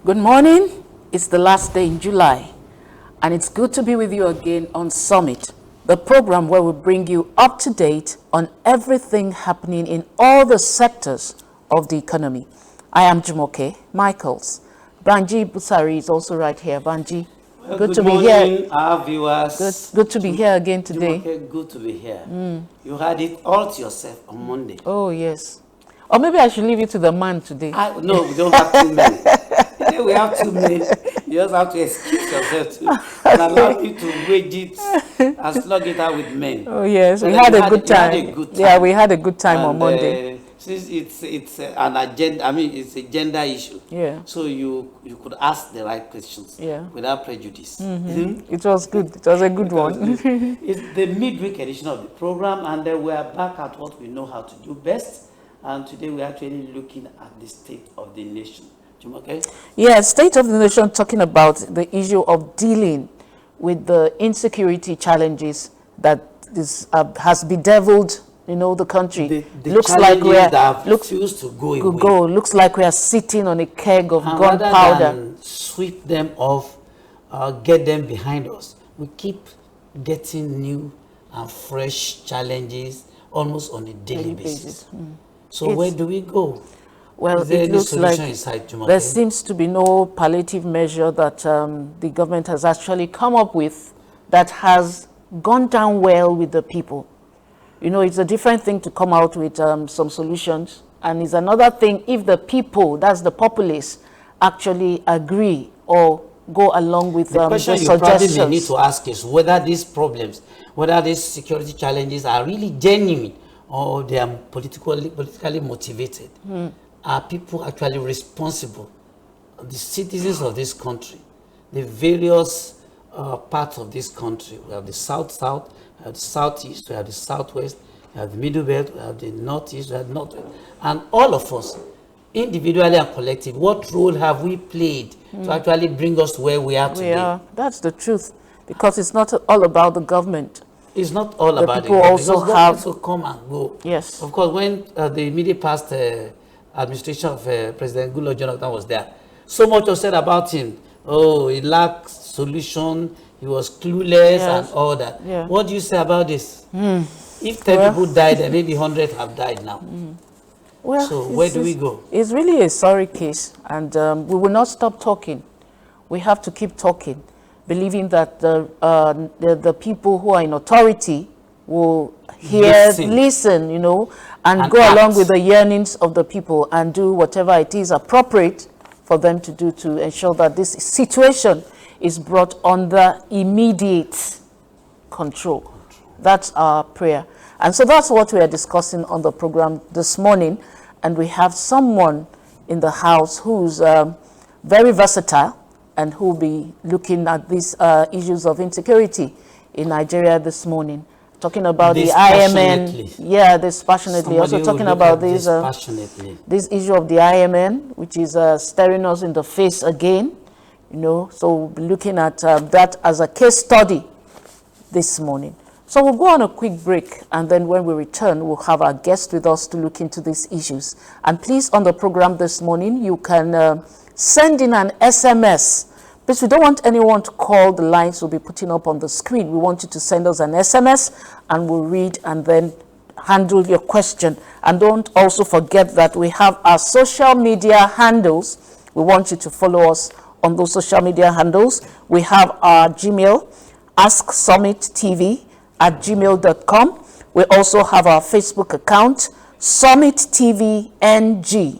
Good morning. It's the last day in July, and it's good to be with you again on Summit, the program where we bring you up to date on everything happening in all the sectors of the economy. I am Jumoke Michaels. Banji Busari is also right here. Banji, Well, good to morning, be here. Our viewers. Good to be here again today. Jumoke, good to be here. You had it all to yourself on Monday. Oh, yes. Or maybe I should leave it to the man today. No, we don't have too many. Today we have too many. You just have to excuse yourself and allow me to wage it and slug it out with men. Oh, yes. So We had a good time. Yeah, we had a good time on And, Monday. Since it's an agenda, it's a gender issue. Yeah. So you could ask the right questions. Yeah. Without prejudice. It was good. It was a good one. It's the midweek edition of the program, and then we are back at what we know how to do best. And today we're actually looking at the state of the nation. Jumoke? Yeah, state of the nation, talking about the issue of dealing with the insecurity challenges that has bedeviled, the country. The looks like refuse to go away. Looks like we are sitting on a keg of And gunpowder. rather than sweep them off, get them behind us, we keep getting new and fresh challenges almost on a daily basis. So where do we go? Well, is there it any looks solution like inside Jumoke? there seems to be no palliative measure that the government has actually come up with that has gone down well with the people. It's a different thing to come out with some solutions, and it's another thing if the people, that's the populace, actually agree or go along with the question the you suggestions. probably need to ask is whether these problems, whether these security challenges are really genuine or they are politically motivated. Are people actually responsible? The citizens of this country, the various parts of this country. We have the south-south, we have the southeast, we have the southwest, we have the middle belt, we have the northeast, we have the northwest. And all of us, individually and collectively, what role have we played to actually bring us to where we are today? That's the truth, because it's not all about the government. It's not all about people the government. also Because have also come and go. Yes. Of course, when the immediate past administration of President Goodluck Jonathan was there, so much was said about him. Oh, he lacked solution. He was clueless and all that. Yeah. What do you say about this? If 10 people died, then maybe 100 have died now. Well, so where do we go? It's really a sorry case, and we will not stop talking. We have to keep talking, believing that the people who are in authority will listen, and go along with the yearnings of the people and do whatever it is appropriate for them to do to ensure that this situation is brought under immediate control. That's our prayer. And so that's what we are discussing on the program this morning. And we have someone in the house who's very versatile and who will be looking at these issues of insecurity in Nigeria this morning. Talking about the IMN. Yeah, dispassionately. Also talking about this issue of the IMN, which is staring us in the face again. So we'll be looking at that as a case study this morning. So we'll go on a quick break, and then when we return, we'll have our guest with us to look into these issues. And please, on the program this morning, you can send in an SMS. But we don't want anyone to call. The lines we'll be putting up on the screen. We want you to send us an SMS, and we'll read and then handle your question. And don't also forget that we have our social media handles. We want you to follow us on those social media handles. We have our Gmail, AskSummitTV@gmail.com. We also have our Facebook account, Summit TV NG.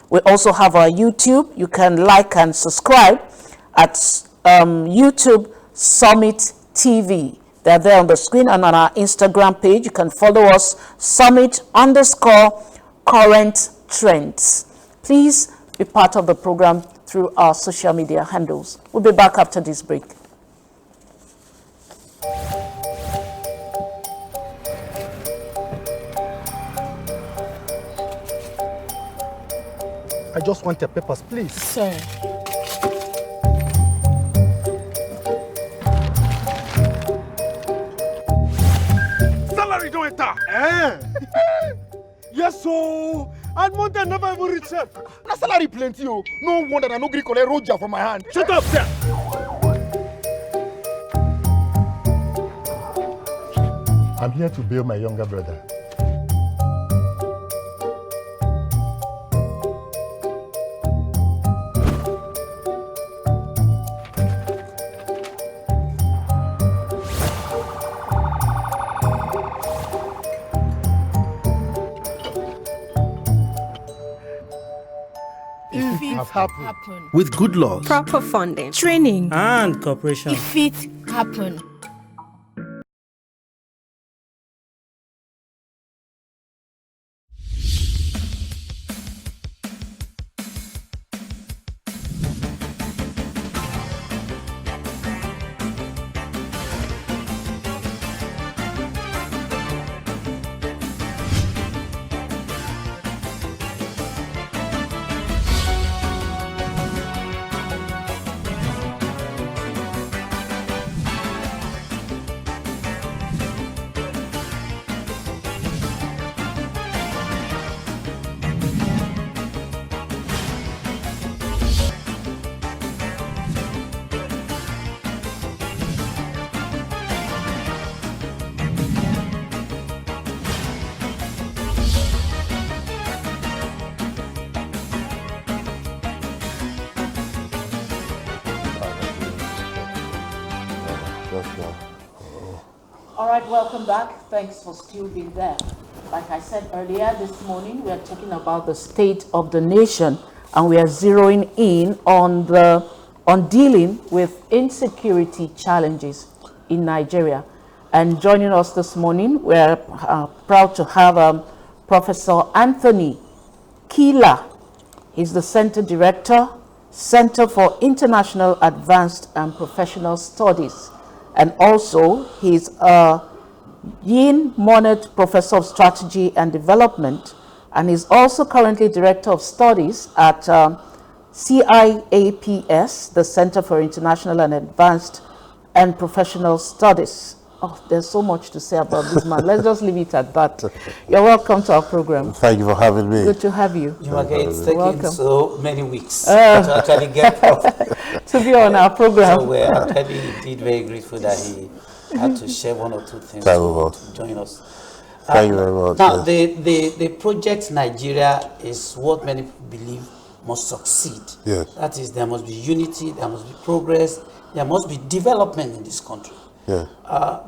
We also have our YouTube. You can like and subscribe at YouTube Summit TV. They're there on the screen, and on our Instagram page, you can follow us, Summit_current trends. Please be part of the program through our social media handles. We'll be back after this break. I just want your papers, please. Sir. Salary don't enter. Yes, so. And Monte never even reached her. Na salary plenty, oh. No wonder I no gree collect Roger from my hand. Shut up, sir. I'm here to bail my younger brother. If it happen. With good laws, Proper funding, Training. and cooperation. If it happen. All right, welcome back. Thanks for still being there. Like I said earlier this morning, we are talking about the state of the nation, and we are zeroing in on dealing with insecurity challenges in Nigeria. And joining us this morning, we are proud to have Professor Anthony Kila. He's the Center Director, Center for International Advanced and Professional Studies. And also, he's a Yin-Monnet Professor of Strategy and Development, and he's also currently Director of Studies at CIAPS, the Center for International and Advanced and Professional Studies. Oh, there's so much to say about this man. Let's just leave it at that. You're welcome to our program. Thank you for having me. Good to have you. It's taken welcome. so many weeks to actually get Prof. To be on our program. So we're actually indeed very grateful that he had to share one or two things Thank you to join us. Thank you very much. Now, the project Nigeria is what many people believe must succeed. Yes. That is, there must be unity, there must be progress, there must be development in this country. Yeah.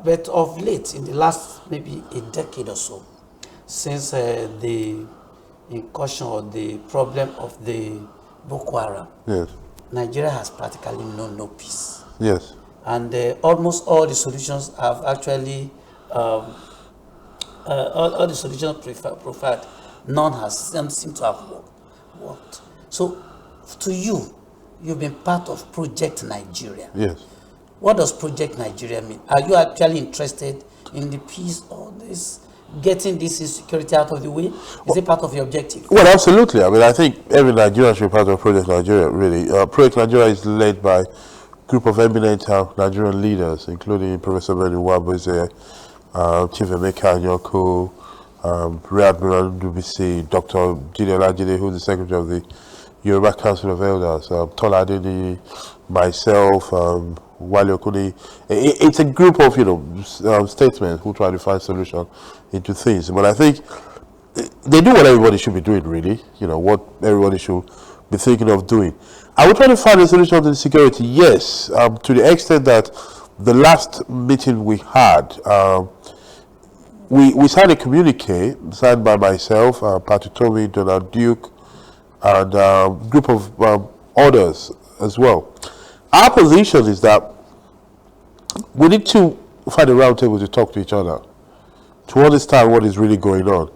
But of late, in the last maybe a decade or so, since the incursion or the problem of the Boko Haram, Yes. Nigeria has practically known no peace. Yes. And almost all the solutions have actually, all the solutions preferred, none seem to have worked. So, to you, you've been part of Project Nigeria. Yes. What does Project Nigeria mean? Are you actually interested in the peace or this, getting this insecurity out of the way? Is it part of your objective? Well, absolutely. I mean, I think every Nigerian should be part of Project Nigeria, really. Project Nigeria is led by a group of eminent Nigerian leaders, including Professor Benny Wabuze, Chief Emeka Anyoko, Rear Admiral Dubisi, Dr. Jide Olajide, who is the Secretary of the Yoruba Council of Elders, Tola Adeni, myself, Wale Okuni. It's a group of, statesmen who try to find solution into things. But I think they do what everybody should be doing, really. What everybody should be thinking of doing. Are we trying to find a solution to insecurity? Yes, to the extent that the last meeting we had, we signed a communique signed by myself, Patutomi, Donald Duke, and a group of others as well. Our position is that we need to find a round table to talk to each other, to understand what is really going on.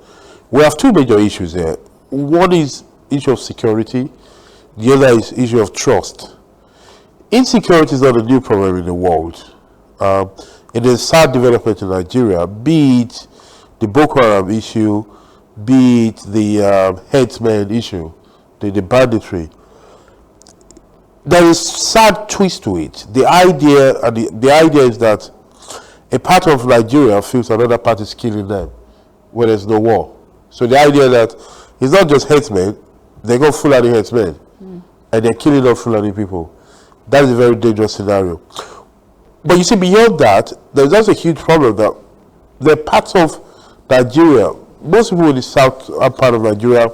We have two major issues here. One is issue of security, the other is issue of trust. Insecurity is not a new problem in the world. It is sad development in Nigeria, be it the Boko Haram issue, be it the headsman issue, the banditry. There is sad twist to it. The idea is that a part of Nigeria feels another part is killing them when there's no war. So the idea that it's not just headsmen, they got Fulani headsmen, and they're killing off Fulani people. That is a very dangerous scenario. But you see, beyond that, there's also a huge problem that there are parts of Nigeria, most people in the south part of Nigeria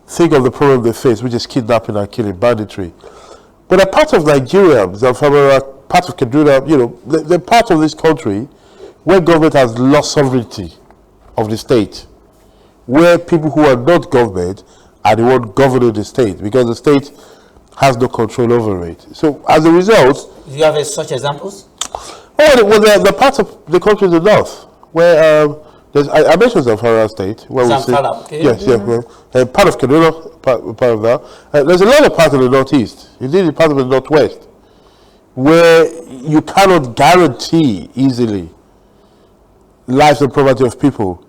think of the problem they face, which is kidnapping and killing, banditry. But there are parts of Nigeria, Zamfara, parts of Kaduna, you know, they're parts of this country where government has lost sovereignty of the state, where people who are not government are the one governing the state, because the state has no control over it. So as a result... Do you have such examples? Oh, well, the parts of the country in the north, where I mentioned Zamfara state. Where Zamfara, we see, okay. yes, part of Kaduna, part of that. There's a lot of parts of the northeast, indeed part of the northwest, where you cannot guarantee easily lives and property of people.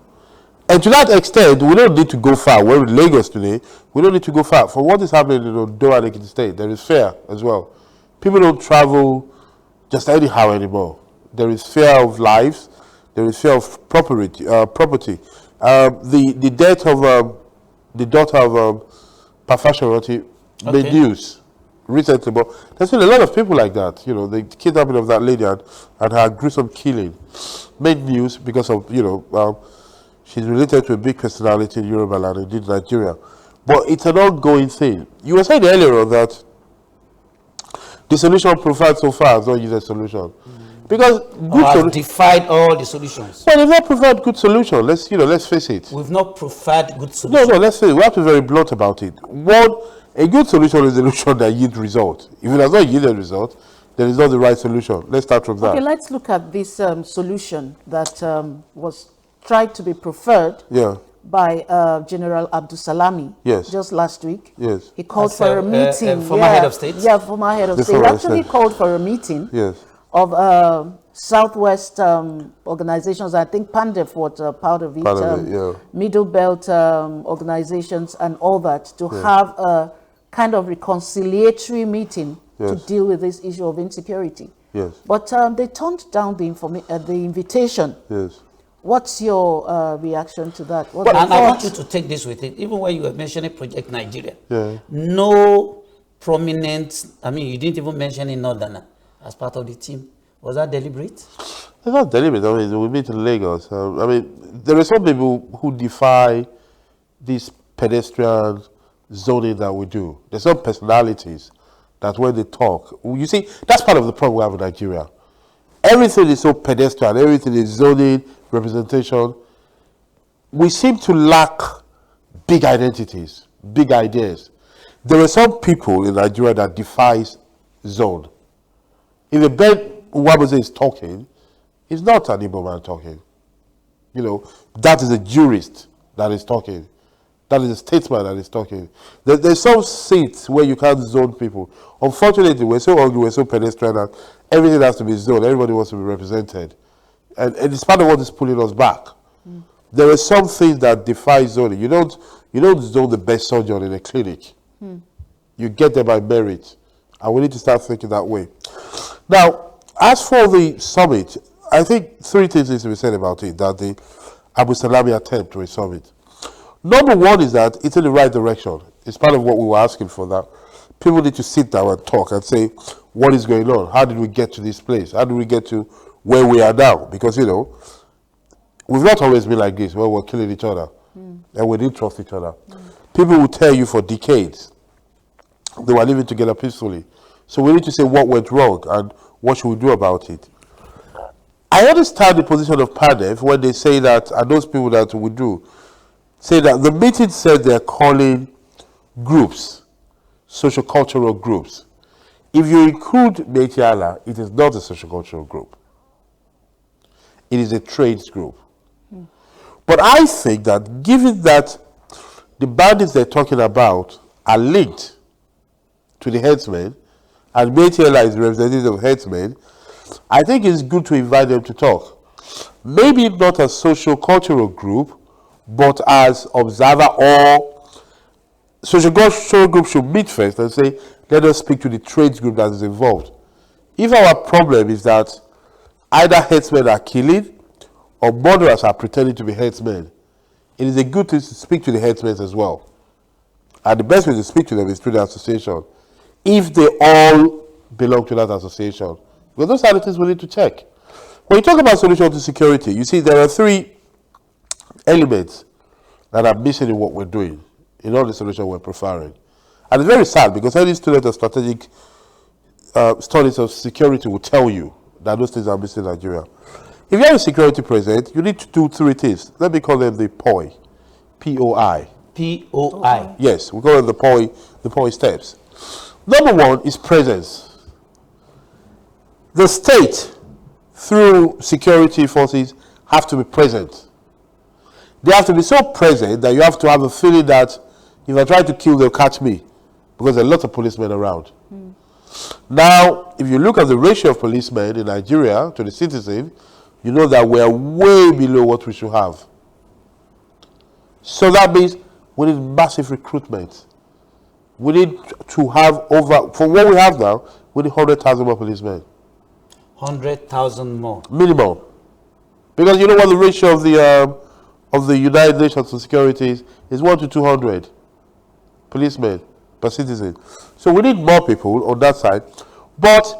And to that extent, we don't need to go far. We're in Lagos today. We don't need to go far. For what is happening in Ondo and Ekiti State, there is fear as well. People don't travel just anyhow anymore. There is fear of lives. There is fear of property. The death of the daughter of Pafashoroti made news recently, but there's been a lot of people like that. You know, the kidnapping of that lady and her gruesome killing made news because of, you know, she's related to a big personality in Yoruba land, indeed Nigeria. But it's an ongoing thing. You were saying earlier on that the solution provided so far has not used a solution. Because I've defied all the solutions. Well, they've not provided good solution. Let's face it. We've not provided good solutions. No, let's face it. We have to be very blunt about it. A good solution is a solution that yields result. If it has not yielded result, then it's not the right solution. Let's start from that. Okay, let's look at this solution that was tried to be preferred by General Abdul Salami just last week. Yes. He called for a meeting. Former head of state? Yeah, former head of state. He actually called for a meeting of Southwest organizations. I think Pandef was part of it, Middle Belt organizations and all that, to have a kind of reconciliatory meeting to deal with this issue of insecurity. Yes. But they turned down the invitation. Yes. What's your reaction to that? And I want you to take this with it. Even when you were mentioning Project Nigeria, no prominent, I mean, you didn't even mention in Northerner as part of the team. Was that deliberate? It's not deliberate. I mean, we meet in Lagos. I mean, there are some people who defy this pedestrian zoning that we do. There's some personalities that when they talk, you see, that's part of the problem we have in Nigeria. Everything is so pedestrian, everything is zoning, representation. We seem to lack big identities, big ideas. There are some people in Nigeria that defies zone. If a Ben Wabose is talking, it's not an Igbo man talking. You know, that is a jurist that is talking. That is a statesman that is talking. There's some seats where you can't zone people. Unfortunately, we're so ugly, we're so pedestrian that everything has to be zoned. Everybody wants to be represented. And it's part of what is pulling us back. There are some things that defy zoning. You don't zone the best surgeon in a clinic. You get there by merit. And we need to start thinking that way. Now, as for the summit, I think three things need to be said about it, that the Abu Salami attempt to a summit. Number one is that it's in the right direction. It's part of what we were asking for, that people need to sit down and talk and say, what is going on? How did we get to this place? How did we get to where we are now? Because, you know, we've not always been like this, where we're killing each other and we didn't trust each other. People will tell you for decades they were living together peacefully. So we need to say what went wrong and what should we do about it. I understand the position of PANEF when they say that, and those people that we do, say that the meeting said they're calling groups, social-cultural groups. If you include Metiala, it is not a social-cultural group. It is a trades group. But I think that given that the bandits they're talking about are linked to the headsmen, and Metiala is the representative of headsmen, I think it's good to invite them to talk. Maybe not a social-cultural group, but as observer, or social group should meet first and say, let us speak to the trades group that is involved. If our problem is that either headsmen are killing or murderers are pretending to be headsmen, it is a good thing to speak to the headsmen as well. And the best way to speak to them is through the association. If they all belong to that association. Because those are the things we need to check. When you talk about solution to security, you see there are 3 elements that are missing in what we're doing, in all the solutions we're preferring. And it's very sad because any student of strategic studies of security will tell you that those things are missing in Nigeria. If you have a security president, you need to do 3 things. Let me call them the POI. P-O-I. P-O-I. Yes, we call them the POI steps. Number 1 is presence. The state, through security forces, have to be present. They have to be so present that you have to have a feeling that if I try to kill, they'll catch me. Because there are lots of policemen around. Now, if you look at the ratio of policemen in Nigeria to the citizen, you know that we are way below what we should have. So that means we need massive recruitment. We need to have for what we have now, we need 100,000 more policemen. 100,000 more. Minimum. Because you know what the ratio of the United Nations for security is 1 to 200 policemen per citizen. So we need more people on that side. But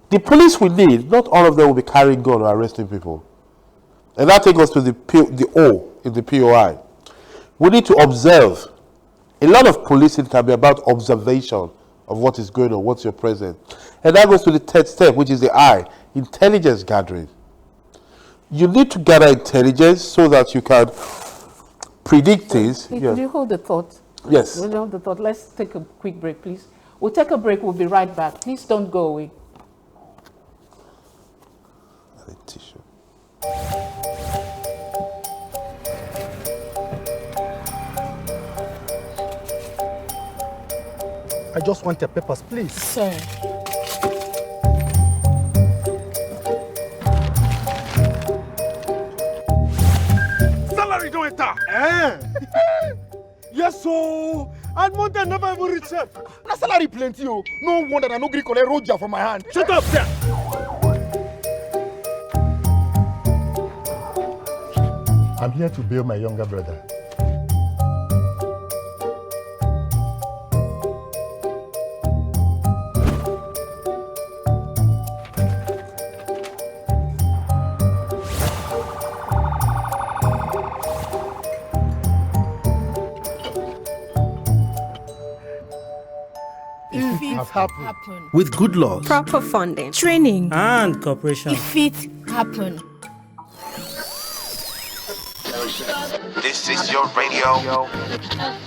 the police we need, not all of them will be carrying gun or arresting people. And that takes us to the O in the POI. We need to observe. A lot of policing can be about observation of what is going on, what's your present. And that goes to the 3rd step, which is the I, intelligence gathering. You need to gather intelligence so that you can predict things. Could you hold the thought? Yes. We'll hold the thought. Let's take a quick break, please. We'll take a break. We'll be right back. Please don't go away. Tissue. I just want your papers, please. Sir. Salary don't enter. Yes, so. And Monday never even reach them. Na salary plenty, oh. No wonder I no gree collect Roger from my hand. Shut up, sir. I'm here to bail my younger brother. Happen. With good laws, proper funding, Training. and cooperation. If it happen. This is your radio.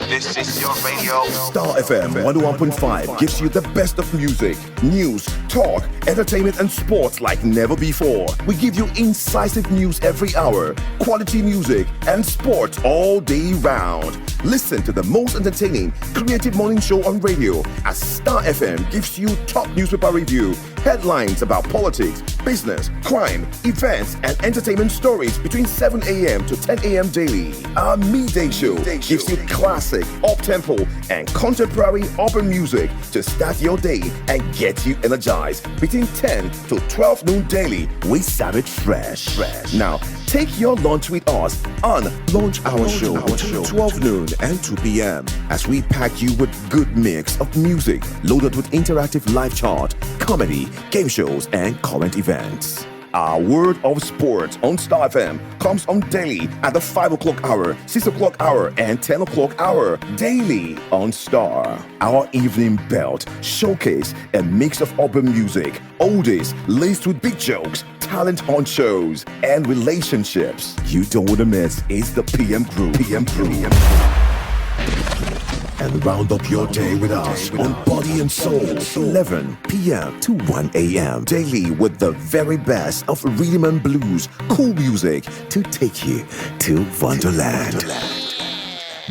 This is your radio. Star FM 101.5 gives you the best of music, news, talk, entertainment, and sports like never before. We give you incisive news every hour, quality music, and sports all day round. Listen to the most entertaining, creative morning show on radio as Star FM gives you top newspaper review, headlines about politics, business, crime, events, and entertainment stories between 7 a.m. to 10 a.m. daily. Our midday show gives you classic, up-tempo, and contemporary urban music to start your day and get you energized. Between 10 to 12 noon daily, we serve it fresh. Now, take your lunch with us on Lunch Hour Show between 12 noon and 2 p.m. as we pack you with good mix of music loaded with interactive live chart, comedy, game shows, and current events. Our word of sports on Star FM comes on daily at the 5 o'clock hour, 6 o'clock hour, and 10 o'clock hour. Daily on Star. Our evening belt showcase a mix of urban music, oldies laced with big jokes, talent hunt shows, and relationships. You don't want to miss is the PM Crew. And round up your day with us on Body and Soul, 11 p.m. to 1 a.m. daily with the very best of rhythm and blues, cool music to take you to Wonderland.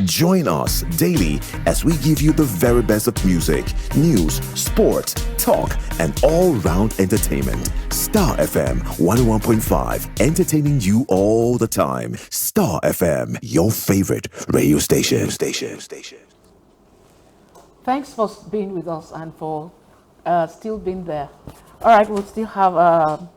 Join us daily as we give you the very best of music, news, sports, talk, and all-round entertainment. Star FM 101.5, entertaining you all the time. Star FM, your favorite radio station. Thanks for being with us and for still being there. All right, we'll still have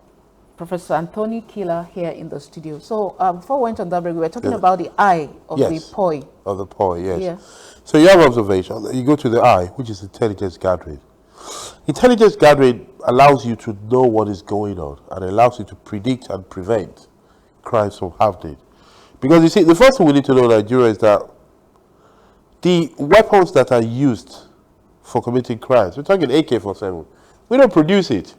Professor Anthony Kila here in the studio. So before we went on that break, we were talking Yeah. about the eye of the Yes. poi. Of the poi, yes. Yeah. So you have observation. You go to the eye, which is intelligence gathering. Intelligence gathering allows you to know what is going on and allows you to predict and prevent crimes from happening. Because you see, the first thing we need to know in Nigeria is that the weapons that are used for committing crimes, we're talking AK-47, we don't produce it.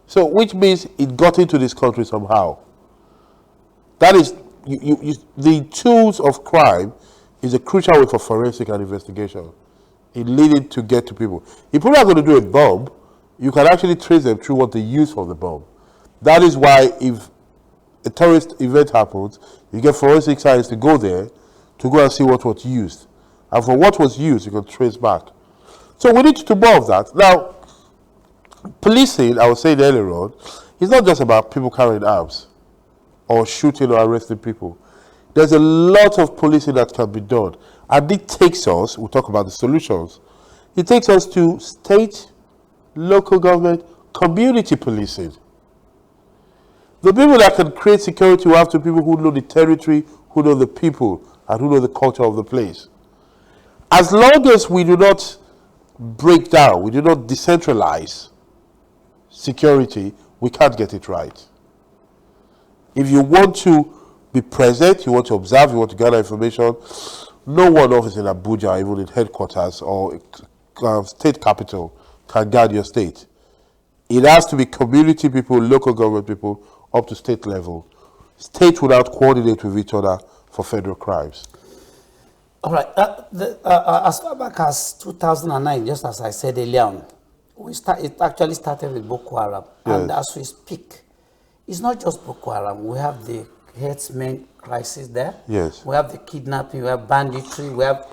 So, which means it got into this country somehow. That is, the tools of crime is a crucial way for forensic and investigation in leading to get to people. If people are going to do a bomb, you can actually trace them through what they use for the bomb. That is why if a terrorist event happens, you get forensic science to go there to go and see what was used. And for what was used, you can trace back. So we need to do more of that. Now, policing, I was saying earlier on, is not just about people carrying arms or shooting or arresting people. There's a lot of policing that can be done. And it takes us, we'll talk about the solutions, it takes us to state, local government, community policing. The people that can create security will have to be people who know the territory, who know the people, and who know the culture of the place. As long as we do not break down, we do not decentralize security, we can't get it right. If you want to be present, you want to observe, you want to gather information, no one office in Abuja, even in headquarters or state capital, can guard your state. It has to be community people, local government people, up to state level. State would not coordinate with each other for federal crimes. All right. As far back as 2009, just as I said earlier on, it actually started with Boko Haram. Yes. And as we speak, it's not just Boko Haram. We have the herdsmen crisis there. Yes. We have the kidnapping, we have banditry, we have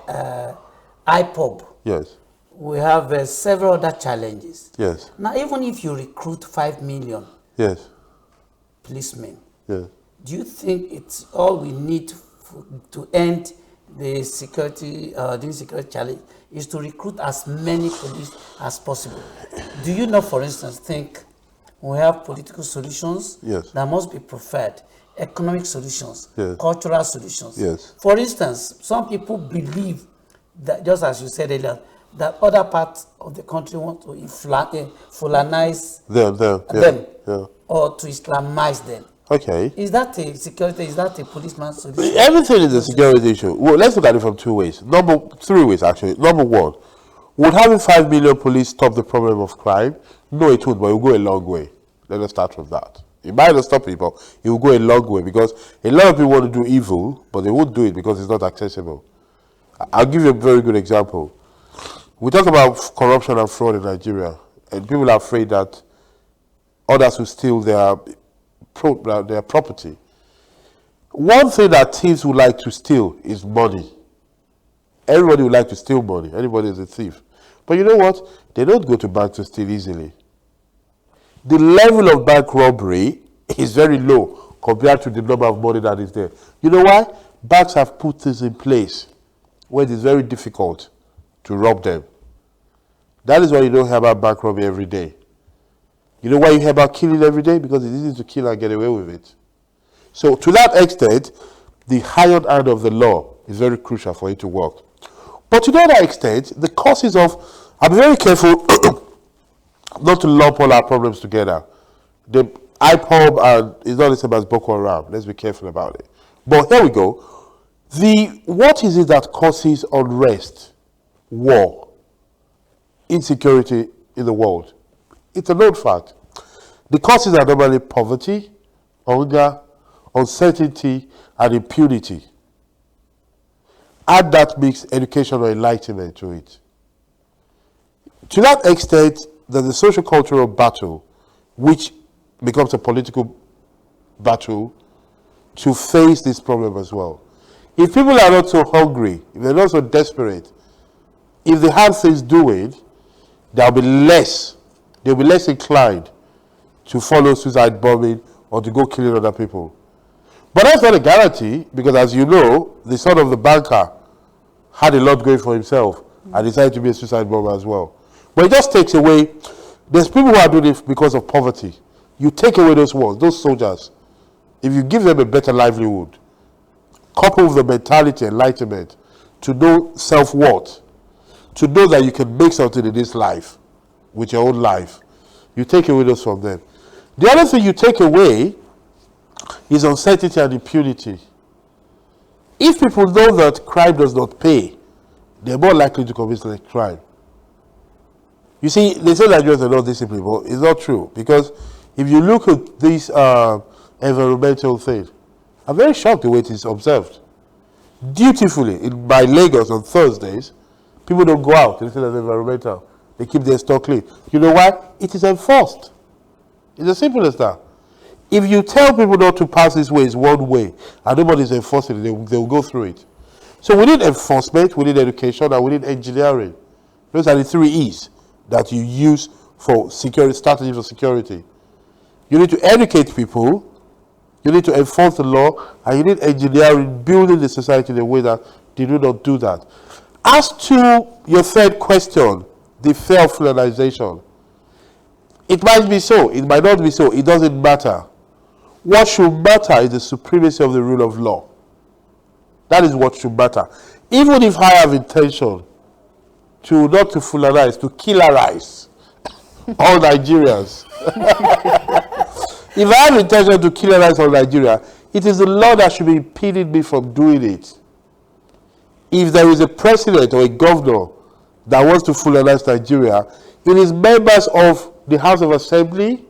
IPOB. Yes. We have several other challenges. Yes. Now, even if you recruit 5 million Yes. policemen, Yes. do you think it's all we need to end the security challenge is to recruit as many police as possible? Do you not, for instance, think we have political solutions Yes. that must be preferred, economic solutions, Yes. cultural solutions? Yes. For instance, some people believe that, just as you said earlier, that other parts of the country want to Fulanize them Yeah. or to Islamize them. Okay. Is that a security, is that a policeman's solution? Everything is a security issue. Well, let's look at it from three ways, actually. Number one, would having 5 million police stop the problem of crime? No, it would, but it will go a long way. Let us start from that. It might not stop people, it will go a long way because a lot of people want to do evil, but they won't do it because it's not accessible. I'll give you a very good example. We talk about corruption and fraud in Nigeria, and people are afraid that others will steal their property. One thing that thieves would like to steal is money. Everybody would like to steal money. Anybody is a thief. But you know what? They don't go to banks to steal easily. The level of bank robbery is very low compared to the number of money that is there. You know why? Banks have put things in place where it is very difficult to rob them. That is why you don't hear about bank robbery every day. You know why you hear about killing every day? Because it's easy to kill and get away with it. So to that extent, the higher hand of the law is very crucial for it to work. But to the other extent, the causes of, I'm very careful not to lump all our problems together. The IPOB is not the same as Boko Haram. Let's be careful about it. But here we go. What is it that causes unrest, war, insecurity in the world? It's a known fact. The causes are normally poverty, hunger, uncertainty, and impunity. Add that mix education or enlightenment to it. To that extent, there's a social cultural battle which becomes a political battle to face this problem as well. If people are not so hungry, if they're not so desperate, if they have things doing, they'll be less inclined to follow suicide bombing or to go killing other people. But that's not a guarantee, because as you know, the son of the banker had a lot going for himself and decided to be a suicide bomber as well. But it just takes away, there's people who are doing it because of poverty. You take away those ones, those soldiers. If you give them a better livelihood, coupled with the mentality, enlightenment, to know self-worth, to know that you can make something in this life with your own life, you take away those from them. The other thing you take away is uncertainty and impunity. If people know that crime does not pay, they're more likely to commit the crime. You see, they say Nigerians are not disciplined, but it's not true. Because if you look at this environmental thing, I'm very shocked the way it is observed. Dutifully, by Lagos on Thursdays, people don't go out. They say that's environmental. They keep their store clean. You know why? It is enforced. It's as simple as that. If you tell people not to pass this way, it's one way, and nobody's enforcing it, they will go through it. So we need enforcement, we need education, and we need engineering. Those are the 3 E's that you use for security, strategy for security. You need to educate people, you need to enforce the law, and you need engineering, building the society in a way that they do not do that. As to your third question, the fear of colonization, it might be so, it might not be so, it doesn't matter. What should matter is the supremacy of the rule of law. That is what should matter. Even if I have intention to not to Fulanize, to Kilarize all Nigerians. If I have intention to Kilarize all Nigeria, it is the law that should be impeding me from doing it. If there is a president or a governor that wants to Fulanize Nigeria, it is members of the House of Assembly,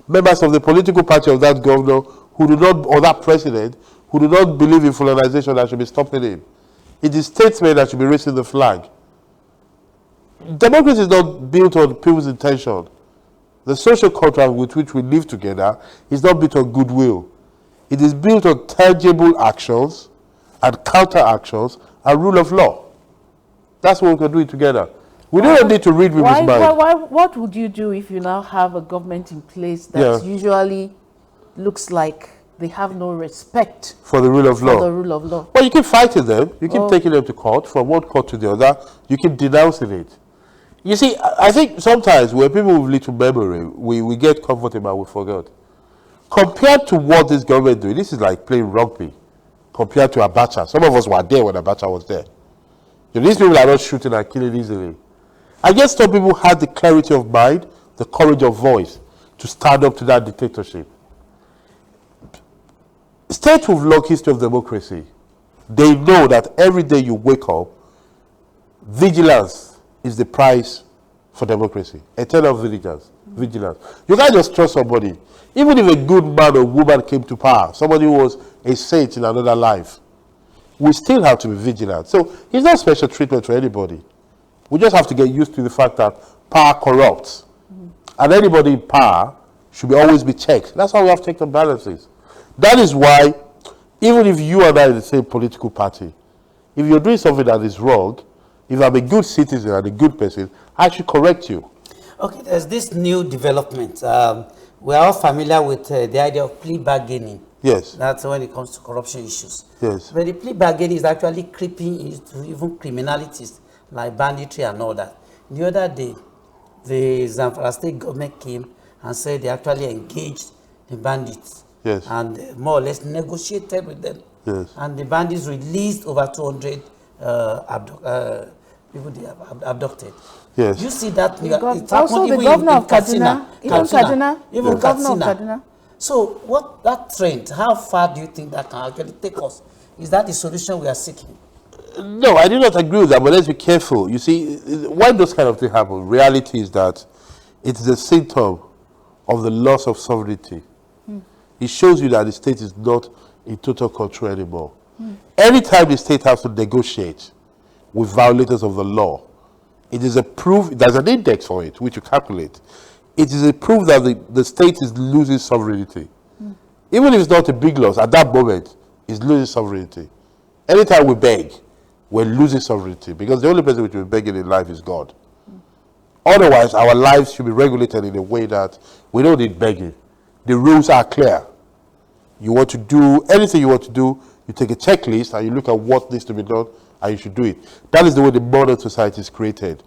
members of the political party of that governor who do not, or that president, who do not believe in Fulanization that should be stopping him. It is statesmen that should be raising the flag. Democracy is not built on people's intention. The social contract with which we live together is not built on goodwill. It is built on tangible actions and counter-actions and rule of law. That's what we can do it together. We don't need to read people's mind. What would you do if you now have a government in place that usually looks like they have no respect for the rule of law? The rule of law. Well, you keep fighting them. You keep taking them to court, from one court to the other. You keep denouncing it. You see, I think sometimes when people with little memory, we get comfortable and we forget. Compared to what this government doing, this is like playing rugby. Compared to Abacha. Some of us were there when Abacha was there. You know, these people are not shooting and killing easily. I guess some people had the clarity of mind, the courage of voice to stand up to that dictatorship. States with long history of democracy, they know that every day you wake up, vigilance is the price for democracy. Eternal vigilance. You can't just trust somebody. Even if a good man or woman came to power, somebody who was a saint in another life, we still have to be vigilant. So it's not special treatment for anybody. We just have to get used to the fact that power corrupts. And anybody in power should always be checked. That's why we have checks and balances. That is why, even if you and I are in the same political party, if you're doing something that is wrong, if I'm a good citizen and a good person, I should correct you. Okay, there's this new development. We're all familiar with the idea of plea bargaining. Yes. That's when it comes to corruption issues. Yes. But the plea bargaining is actually creeping into even criminalities like banditry and all that. The other day, the Zamfara state government came and said they actually engaged the bandits. Yes. And more or less negotiated with them. Yes. And the bandits released over 200 people they have abducted. Yes. You see that? Also the governor of Kaduna. Even the governor of Kaduna. So what that trend, how far do you think that can actually take us? Is that the solution we are seeking? No, I do not agree with that, but let's be careful. You see, when those kind of things happen, reality is that it's a symptom of the loss of sovereignty. It shows you that the state is not in total control anymore. Anytime the state has to negotiate with violators of the law, it is a proof, there's an index for it, which you calculate. It is a proof that the state is losing sovereignty. Even if it's not a big loss, at that moment, it's losing sovereignty. Anytime we beg, we're losing sovereignty, because the only person which we're begging in life is God. Otherwise, our lives should be regulated in a way that we don't need begging. The rules are clear. You want to do anything you want to do, you take a checklist and you look at what needs to be done and you should do it. That is the way the modern society is created.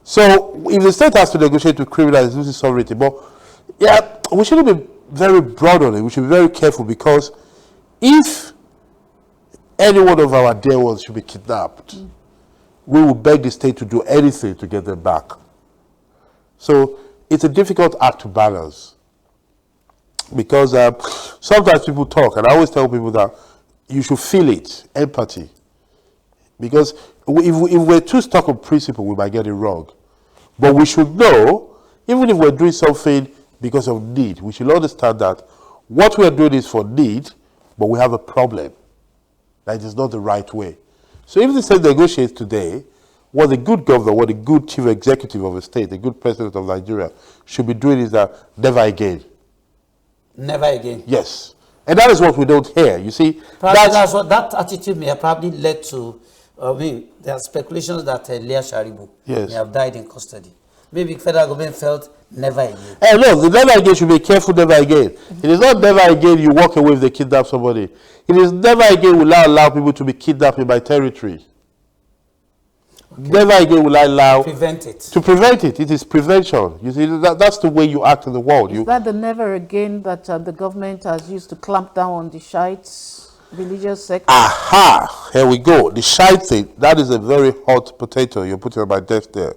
So if the state has to negotiate with criminals, it's losing sovereignty. But Yeah, we shouldn't be very broad on it. We should be very careful, because if any one of our dear ones should be kidnapped, we will beg the state to do anything to get them back. So it's a difficult act to balance, because sometimes people talk, and I always tell people that you should feel it, empathy. Because if we're too stuck on principle, we might get it wrong. But we should know, even if we're doing something because of need, we should understand that what we're doing is for need, but we have a problem. That it is not the right way. So if the state negotiates today, what a good governor, what a good chief executive of a state, a good president of Nigeria should be doing is that never again. Never again. Yes. And that is what we don't hear. You see, that's what that attitude may have probably led to. There are speculations that Leah Sharibu may have died in custody. Maybe federal government felt never again. Hey, no, the never again should be careful, never again. It is not never again you walk away if they kidnap somebody. It is never again will I allow people to be kidnapped in my territory. Okay. Never again will I allow... Prevent it. To prevent it. It is prevention. You see, that's the way you act in the world. Is that the never again that the government has used to clamp down on the Shiites, religious sect? Aha! Here we go. The Shiite thing, that is a very hot potato you're putting on my desk there.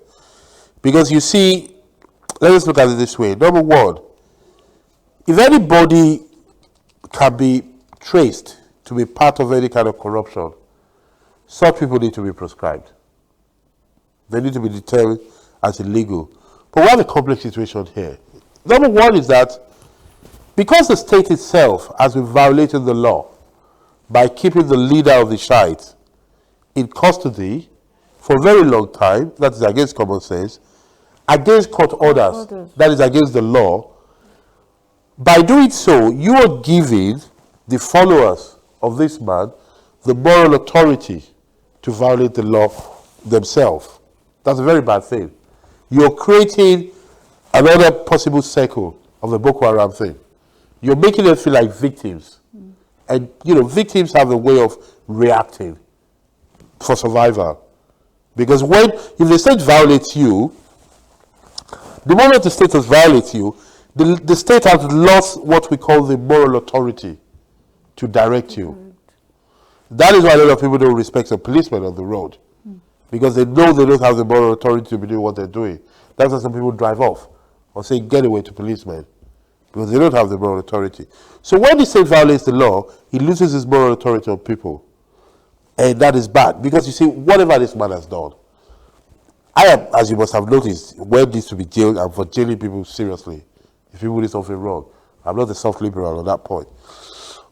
Because you see, let us look at it this way. Number one, if anybody can be traced to be part of any kind of corruption, such people need to be proscribed. They need to be determined as illegal. But we have a complex situation here. Number one is that because the state itself has been violating the law by keeping the leader of the Shiites in custody for a very long time, that is against common sense, against court orders, that is against the law. By doing so, you are giving the followers of this man the moral authority to violate the law themselves. That's a very bad thing. You're creating another possible circle of the Boko Haram thing. You're making them feel like victims. And, you know, victims have a way of reacting for survival. Because if the state violates you, the moment the state has violated you, the state has lost what we call the moral authority to direct you. That is why a lot of people don't respect the policemen on the road. Because they know they don't have the moral authority to be doing what they're doing. That's why some people drive off or say get away to policemen. Because they don't have the moral authority. So when the state violates the law, he loses his moral authority on people. And that is bad. Because you see, whatever this man has done, I am, as you must have noticed, where needs to be jailed and for jailing people seriously. If people do something wrong. I'm not a soft liberal on that point.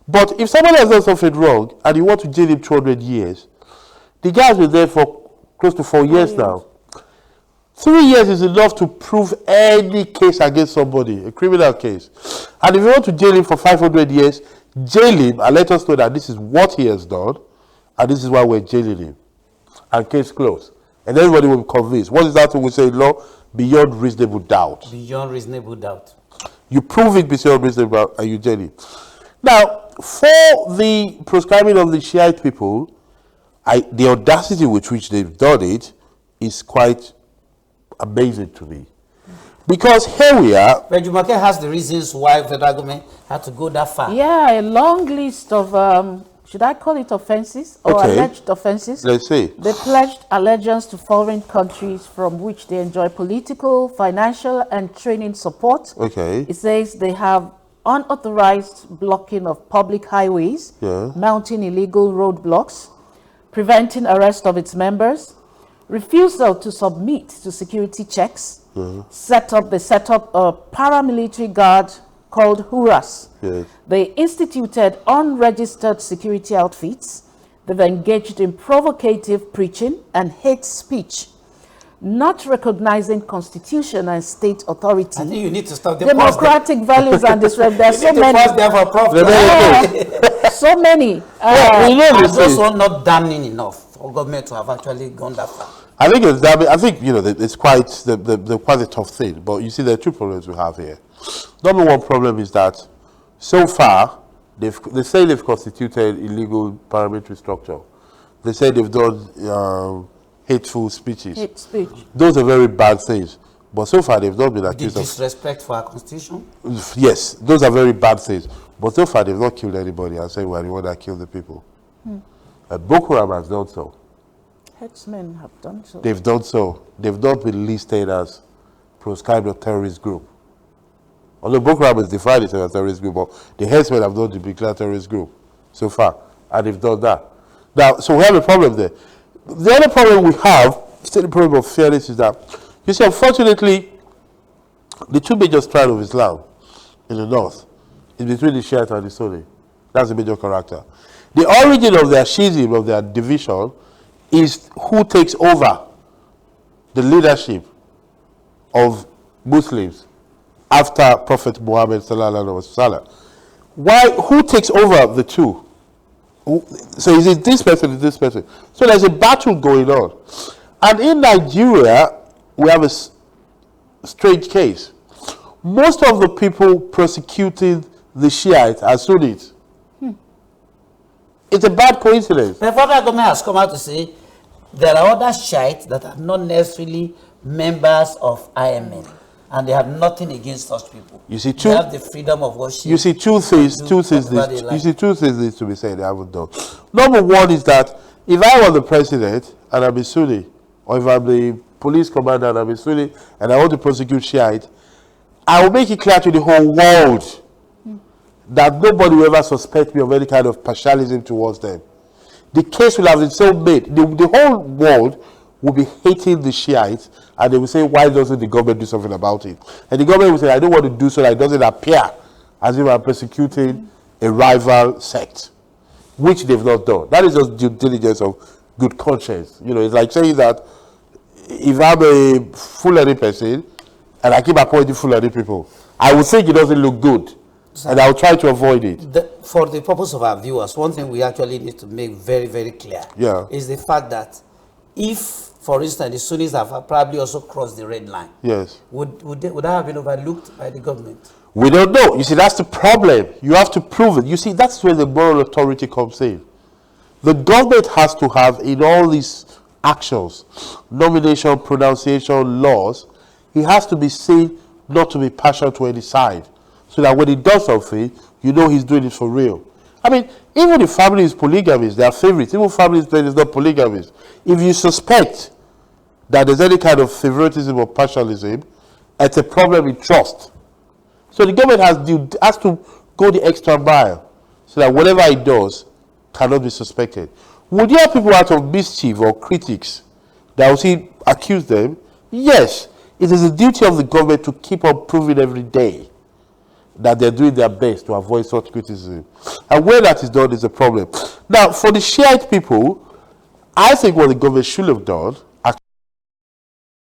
But if somebody has done something wrong and you want to jail him 200 years, the guy has been there for close to 4 years now. 3 years is enough to prove any case against somebody, a criminal case. And if you want to jail him for 500 years, jail him and let us know that this is what he has done and this is why we're jailing him. And case closed. And everybody will be convinced. What is that we say in law? Beyond reasonable doubt. Beyond reasonable doubt. You prove it beyond reasonable doubt and you jail him. Now, for the proscribing of the Shiite people, the audacity with which they've done it is quite amazing to me. Because here we are. But Jumake has the reasons why the federal government had to go that far. Yeah, a long list of, should I call it offenses or alleged offenses? Let's see. They pledged allegiance to foreign countries from which they enjoy political, financial, and training support. Okay. It says they have unauthorized blocking of public highways, mounting illegal roadblocks, preventing arrest of its members, refusal to submit to security checks, set up a paramilitary guard called Huras. They instituted unregistered security outfits. They've engaged in provocative preaching and hate speech, not recognizing constitution and state authority. I think you need to stop the democratic values and disrespect. There are so many. So many. Those were not damning enough for government to have actually gone that far. I think it's damning. I think it's quite quite a tough thing. But you see, there are two problems we have here. Number one problem is that so far they say they've constituted illegal paramilitary structure. They say they've done hateful speeches. Hate speech. Those are very bad things. But so far, they've not been accused of... disrespect for our constitution? Yes, those are very bad things. But so far, they've not killed anybody and said, well, the one that killed the people. Boko Haram has done so. Herdsmen have done so. They've done so. They've not been listed as proscribed or terrorist group. Although Boko Haram is defined as a terrorist group, but the herdsmen have not been declared terrorist group so far. And they've done that. Now, so we have a problem there. The other problem we have, still the problem of fairness, is that, you see, unfortunately, the two major strands of Islam in the north is between the Shiite and the Sunni. That's the major character. The origin of their schism, of their division, is who takes over the leadership of Muslims after Prophet Muhammad sallallahu alaihi wasallam. Why? Who takes over the two? So is it this person? Is this person? So there's a battle going on, and in Nigeria we have a strange case. Most of the people persecuting the Shiites are Sunnis. It's a bad coincidence. The federal government has come out to say there are other Shiites that are not necessarily members of IMN, and they have nothing against such people. You see, they have the freedom of worship. You see, two things need to be said. They haven't done. Number one is that if I were the president and I'm a Sunni, or if I'm the police commander and I'm a Sunni and I want to prosecute Shiite, I will make it clear to the whole world that nobody will ever suspect me of any kind of partialism towards them. The case will have been so made. The whole world will be hating the Shiites, and they will say, why doesn't the government do something about it? And the government will say, I don't want to do so that it doesn't appear as if I'm persecuting a rival sect, which they've not done. That is just due diligence of good conscience. You know, it's like saying that if I'm a Fulani person and I keep appointing Fulani people, I would think it doesn't look good. And I'll try to avoid it. For the purpose of our viewers, one thing we actually need to make very, very clear is the fact that if, for instance, the Sunnis have probably also crossed the red line, would that have been overlooked by the government? We don't know. You see, that's the problem. You have to prove it. You see, that's where the moral authority comes in. The government has to have, in all these actions, nomination, pronunciation, laws, he has to be seen not to be partial to any side. So that when he does something, you know he's doing it for real. I mean, even if family is polygamous, they are favorites. Even families that is not polygamous. If you suspect that there's any kind of favoritism or partialism, it's a problem in trust. So the government has to go the extra mile so that whatever it does cannot be suspected. Would you have people out of mischief or critics that will accuse them? Yes, it is the duty of the government to keep on proving every day that they're doing their best to avoid such criticism. And where that is done is a problem. Now, for the Shiite people, I think what the government should have done